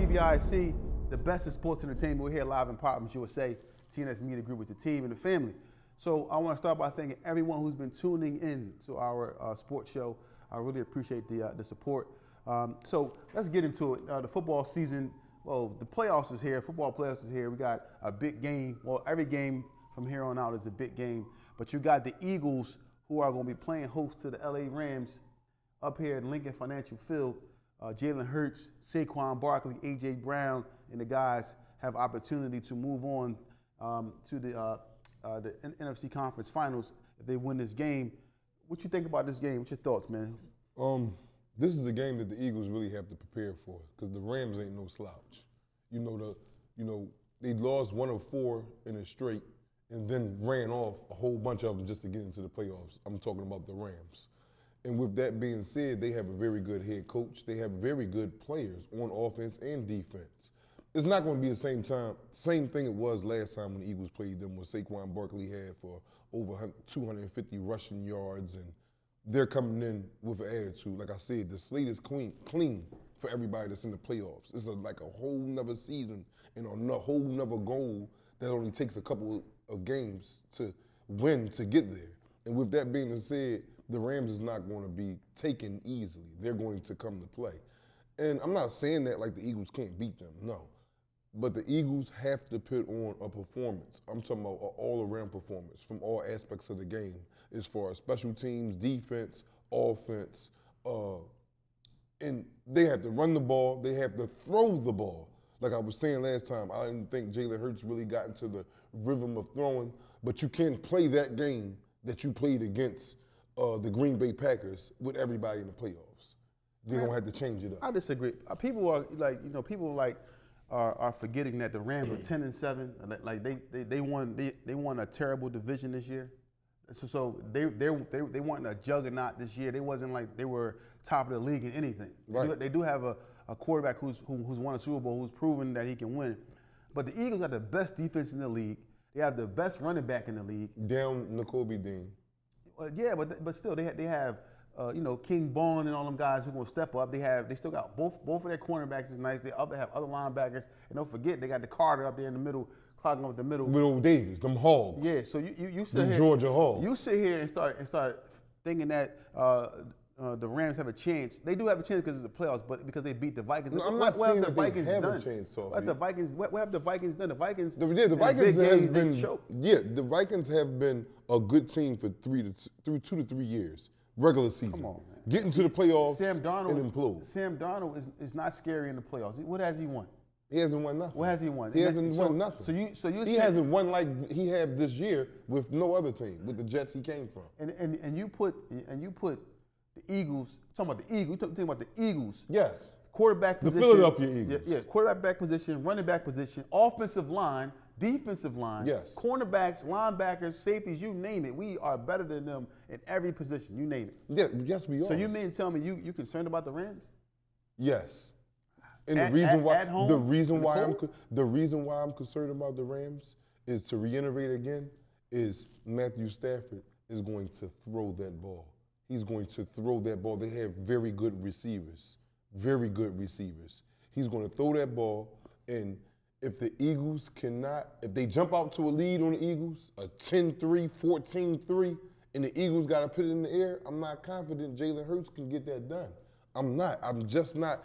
TBISE, the best in sports entertainment. We're here live in Providence, USA. TNS Media Group is the team and the family. So I want to start by thanking everyone who's been tuning in to our sports show. I really appreciate the support. So let's get into it. The football season, well, the playoffs is here. Football playoffs is here. We got a big game. Well, every game from here on out is a big game. But you got the Eagles, who are going to be playing host to the LA Rams up here at Lincoln Financial Field. Jalen Hurts, Saquon Barkley, A.J. Brown, and the guys have opportunity to move on to the NFC Conference Finals if they win this game. What you think about this game? What's your thoughts, man? This is a game that the Eagles really have to prepare for because the Rams ain't no slouch. They lost 1 of 4 in a straight and then ran off a whole bunch of them just to get into the playoffs. I'm talking about the Rams. And with that being said, they have a very good head coach. They have very good players on offense and defense. It's not going to be the same thing it was last time when the Eagles played them, when Saquon Barkley had for over 250 rushing yards, and they're coming in with an attitude. Like I said, the slate is clean for everybody that's in the playoffs. It's like a whole nother season and a whole nother goal that only takes a couple of games to win to get there. And with that being said, the Rams is not going to be taken easily. They're going to come to play. And I'm not saying that like the Eagles can't beat them, no. But the Eagles have to put on a performance. I'm talking about an all-around performance from all aspects of the game, as far as special teams, defense, offense. And they have to run the ball. They have to throw the ball. Like I was saying last time, I didn't think Jalen Hurts really got into the rhythm of throwing, but you can't play that game that you played against the Green Bay Packers with everybody in the playoffs. They're gonna have to change it up. I disagree. People are forgetting that the Rams are 10-7. Like they won a terrible division this year. So they weren't a juggernaut this year. They wasn't like they were top of the league in anything. Right. They do have a quarterback who's won a Super Bowl, who's proven that he can win. But the Eagles have the best defense in the league. They have the best running back in the league. Down N'Kobe Dean. Yeah, but still they have King Bond and all them guys who are gonna step up. They still got both of their cornerbacks is nice. They have other linebackers, and don't forget they got the Carter up there in the middle, clogging up the middle. Will Davis, them Hogs. Yeah, so you sit them here, Georgia Hogs. You sit here and start thinking that the Rams have a chance. They do have a chance because it's the playoffs, but because they beat the Vikings. No, I'm not saying that they have a chance, Toffee. What have the Vikings done? The Vikings. The Vikings have been. Yeah, the Vikings have been a good team for 2 to 3 years, regular season. Come on, man. Getting to the playoffs Sam Darnold, and implode. Sam Darnold is not scary in the playoffs. What has he won? He hasn't won nothing. What has he won? He hasn't won nothing. So you he hasn't won like he had this year with no other team, with the Jets he came from. And you put the Eagles. Talking about the Eagles. Talking about the Eagles. Yes. Quarterback position. The Philadelphia Eagles. Yeah. Quarterback position, running back position, offensive line, defensive line. Yes. Cornerbacks, linebackers, safeties. You name it. We are better than them in every position. You name it. Yeah. Yes, we are. So you mean tell me you concerned about the Rams? Yes. And the reason why I'm concerned about the Rams is, to reiterate again, is Matthew Stafford is going to throw that ball. He's going to throw that ball. They have very good receivers. Very good receivers. He's going to throw that ball, and if the Eagles if they jump out to a lead on the Eagles, a 10-3, 14-3, and the Eagles got to put it in the air, I'm not confident Jalen Hurts can get that done. I'm not. I'm just not.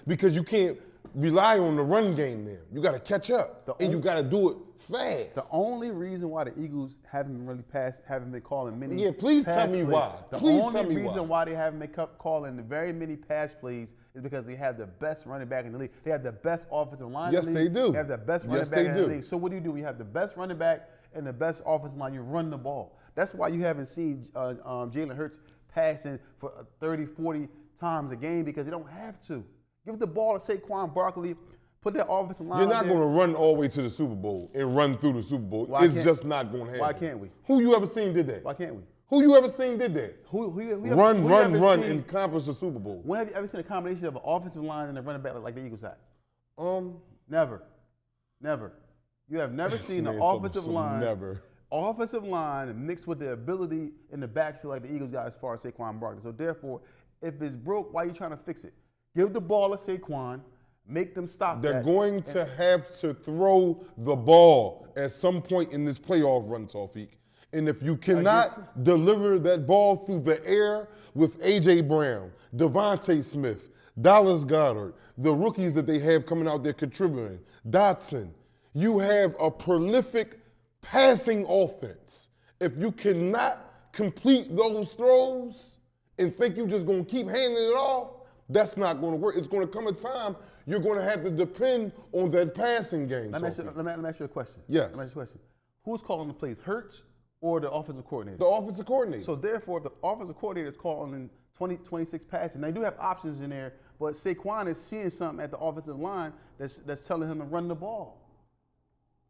Because you can't rely on the run game there. You got to catch up, and you got to do it fast. The only reason why the Eagles haven't been calling many. Yeah, please tell me why. The only reason why they haven't been calling the very many pass plays is because they have the best running back in the league. They have the best offensive line. Yes, in the league. they do. They have the best running back in the league. So what do? You have the best running back and the best offensive line. You run the ball. That's why you haven't seen Jalen Hurts passing for 30, 40 times a game, because they don't have to. Give the ball to Saquon Barkley. Put that offensive line. You're not going to run all the way to the Super Bowl and run through the Super Bowl. It's just not going to happen. Why can't we? Who you ever seen did that? Why can't we? Who you ever seen did that? Run, and accomplish the Super Bowl. When have you ever seen a combination of an offensive line and a running back like the Eagles had? Never. You have never seen an offensive line. Never. Offensive line mixed with the ability in the backfield like the Eagles got as far as Saquon Barkley. So therefore, if it's broke, why are you trying to fix it? Give the ball to Saquon, make them stop They're that. going to have to throw the ball at some point in this playoff run, Tawfiq. And if you cannot deliver that ball through the air with A.J. Brown, Devontae Smith, Dallas Goedert, the rookies that they have coming out there contributing, Dotson, you have a prolific passing offense. If you cannot complete those throws and think you're just going to keep handing it off, that's not going to work. It's going to come a time you're going to have to depend on that passing game. Let me ask you a question. Yes. Let me ask you a question. Who's calling the plays, Hurts or the offensive coordinator? The offensive coordinator. So therefore, if the offensive coordinator is calling 26 passes, and they do have options in there, but Saquon is seeing something at the offensive line that's telling him to run the ball.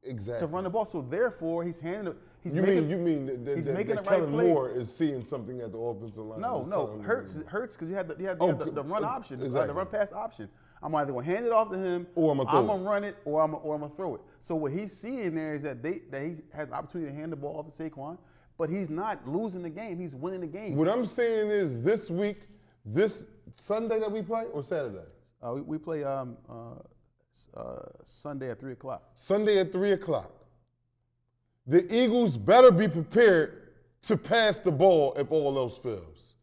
Exactly. To run the ball. So therefore, he's handing it. You mean that Kellen plays. Moore is seeing something at the offensive line? No, Hurts because you had the run option, exactly. the run pass option. I'm either going to hand it off to him, or I'm gonna run it, or I'm gonna throw it. So what he's seeing there is that he has opportunity to hand the ball off to Saquon, but he's not losing the game. He's winning the game. What I'm saying is this week, this Sunday that we play, or Saturday? We play Sunday at 3 o'clock. Sunday at 3 o'clock. The Eagles better be prepared to pass the ball if all else fails.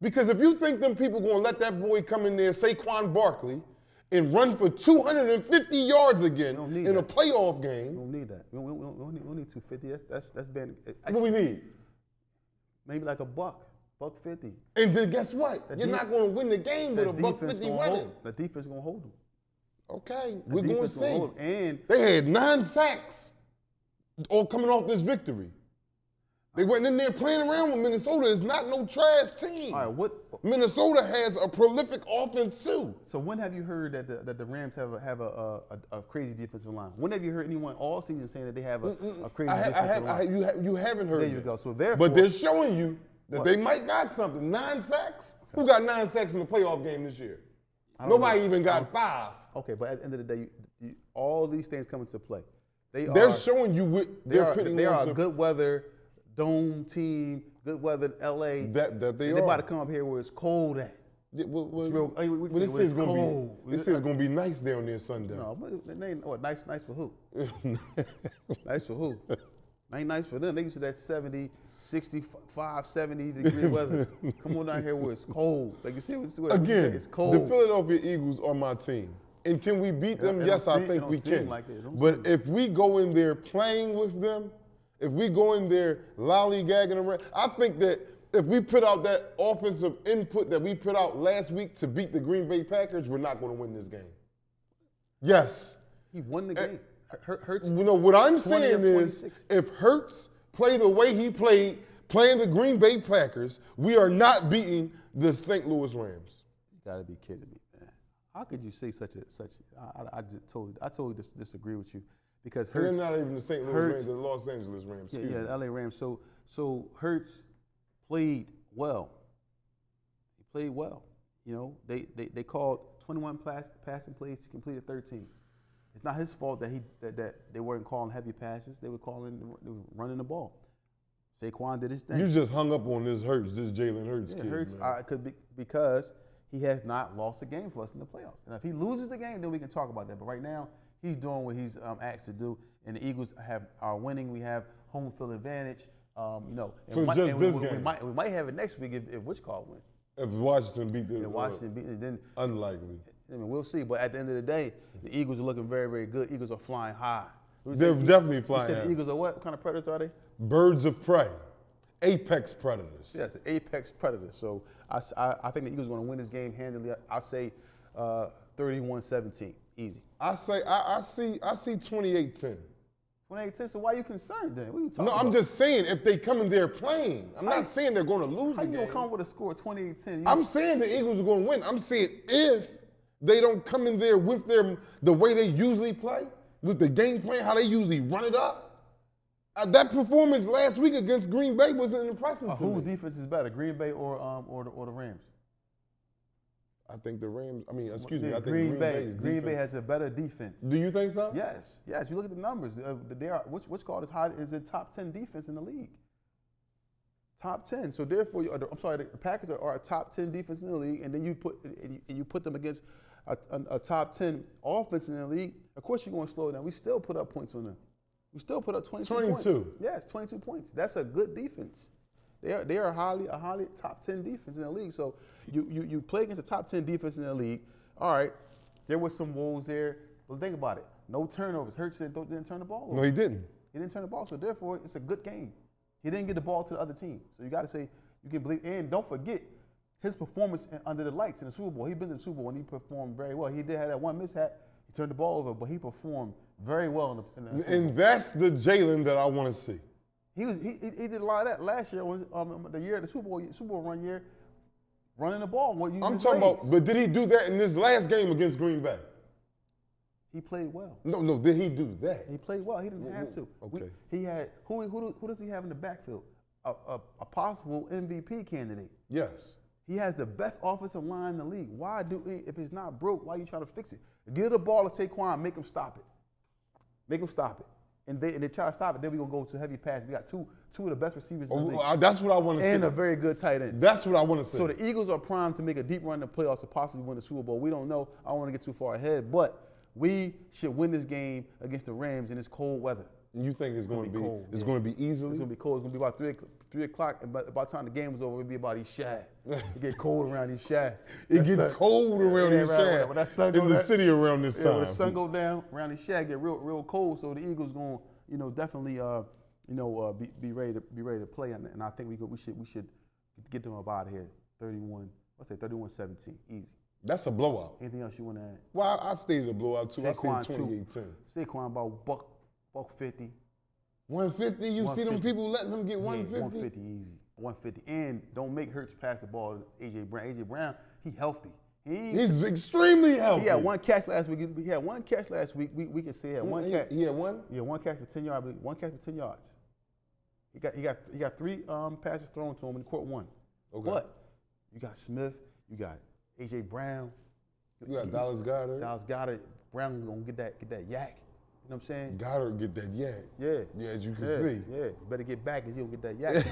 Because if you think them people going to let that boy come in there, Saquon Barkley, and run for 250 yards again in a playoff game. We don't need that. We don't need 250. That's been. What we need? Maybe like $1.50. And then guess what? You're not going to win the game with $1.50 running. The defense going to hold them. Okay, we're going to see. And they had 9 sacks all coming off this victory. They went in there playing around with Minnesota. It's not no trash team. All right, Minnesota has a prolific offense too. So when have you heard that the Rams have a crazy defensive line? When have you heard anyone all season saying that they have a crazy defensive line? You haven't heard. There you go. So therefore, but they're showing you that they might got something. 9 sacks. Okay. Who got 9 sacks in the playoff game this year? Nobody even got 5. Okay, but at the end of the day, all these things come into play. They're showing you what they're putting. They are a good weather dome team, good weather LA. That they are. They about to come up here where it's cold at. This is going to be nice down there Sunday. No, nice for who? Nice for who? Ain't nice for them. They used to that 70, 65, 70 degree weather. Come on down here where it's cold. Like you see, again, it's cold. The Philadelphia Eagles are my team. And can we beat them? Yes, I think we can. But if we go in there playing with them, if we go in there lollygagging around, I think that if we put out that offensive input that we put out last week to beat the Green Bay Packers, we're not going to win this game. Yes. He won the game. Hurts. You know, what I'm saying is if Hurts play the way he played, playing the Green Bay Packers, we are not beating the St. Louis Rams. You got to be kidding me, man. How could you say I totally disagree with you. Because Hurts, they're not even the St. Louis Rams, the Los Angeles Rams. Yeah, LA Rams. So Hurts played well. He played well. You know, they called 21 passing plays. He completed 13. It's not his fault that they weren't calling heavy passes. They were running the ball. Saquon did his thing. You just hung up on this Jalen Hurts kid. Hurts because he has not lost a game for us in the playoffs. And if he loses the game, then we can talk about that. But right now, he's doing what he's asked to do, and the Eagles are winning. We have home field advantage. We might have it next week if which call win. If Washington beat them. If Washington beat them, then unlikely. I mean, we'll see. But at the end of the day, the Eagles are looking very, very good. Eagles are flying high. They're definitely flying high. The Eagles are what kind of predators are they? Birds of prey, apex predators. Yes, apex predators. So I think the Eagles are going to win this game handily. I say 31-17, easy. I see 28-10. 28-10. So why are you concerned then? What are you talking about? No, I'm just saying if they come in there playing. I'm not saying they're going to lose the game. How you going to come with a score of 28-10? I'm saying the Eagles are going to win. I'm saying if they don't come in there with the way they usually play, with the game plan, how they usually run it up. That performance last week against Green Bay was impressive to me. Whose defense is better, Green Bay or the Rams? I think the Rams. I think Green Bay has a better defense. Do you think so? Yes. You look at the numbers. They are which called is in top 10 defense in the league. Top 10. So therefore, the Packers are a top 10 defense in the league, and then you put them against a top 10 offense in the league, of course you're going to slow down. We still put up points on them. We still put up 22 points. 22. Yes, 22 points. That's a good defense. They are a highly top 10 defense in the league. So you play against a top 10 defense in the league. All right, there was some woes there, but think about it. No turnovers. Hurts didn't turn the ball over. No, he didn't. He didn't turn the ball, so therefore it's a good game. He didn't get the ball to the other team. So you got to say you can believe. And don't forget his performance under the lights in the Super Bowl. He's been to the Super Bowl and he performed very well. He did have that one mishap. He turned the ball over, but he performed very well in the Super Bowl. And that's the Jalen that I want to see. He did a lot of that last year. The year of the Super Bowl run year, running the ball. I'm talking about, but did he do that in this last game against Green Bay? He played well. No, did he do that? He played well. He didn't have to. Okay. He had who does he have in the backfield? A possible MVP candidate. Yes. He has the best offensive line in the league. If it's not broke, why are you trying to fix it? Give the ball to Saquon, make him stop it. Make him stop it. And they try to stop it. Then we're going to go to heavy pass. We got two of the best receivers in the league. That's what I want to see. And a very good tight end. That's what I want to see. So the Eagles are primed to make a deep run in the playoffs to possibly win the Super Bowl. We don't know. I don't want to get too far ahead. But we should win this game against the Rams in this cold weather. And you think it's going to be cold? It's going to be easily? It's going to be cold. It's going to be about 3 o'clock. And by the time the game was over, it'll be about these shad. It get cold around these shad. It gets cold around these shad. When that sun in the city around this time. When the sun go down, around these shad get real cold. So the Eagles going to definitely be ready to play. And I think we should get them up out of here. 31-17, easy. That's a blowout. Anything else you want to add? Well, I stated a blowout too. Saquon I said 28-10. Saquon about $150. 150? You see them people letting him get 150? Yeah, 150 easy. 150. And don't make Hurts pass the ball to A.J. Brown. A.J. Brown, he healthy. He's extremely healthy. He had one catch last week. We can say he had one catch. He had one? Yeah, one catch for 10 yards. I believe. One catch for 10 yards. He got 3 passes thrown to him and he caught one. Okay. But you got Smith, you got A.J. Brown. You got Dallas Goedert. Dallas Goedert. Brown gonna get that yak. You know what I'm saying? Goddard get that yak. Yeah. Yeah, as you can see. Yeah. You better get back because you'll get that yak.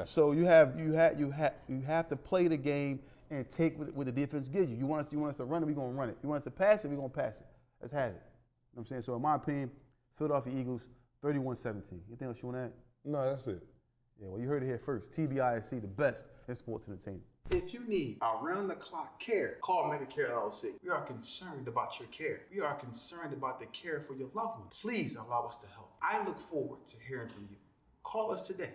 so you have to play the game and take what the defense gives you. You want us to run it, we're gonna run it. You want us to pass it, we're gonna pass it. Let's have it. You know what I'm saying? So in my opinion, Philadelphia Eagles, 31-17. Anything else you want to add? No, that's it. Yeah, well, you heard it here first. TBISE, the best in sports entertainment. If you need around-the-clock care, call Medicare LLC. We are concerned about your care. We are concerned about the care for your loved one. Please allow us to help. I look forward to hearing from you. Call us today.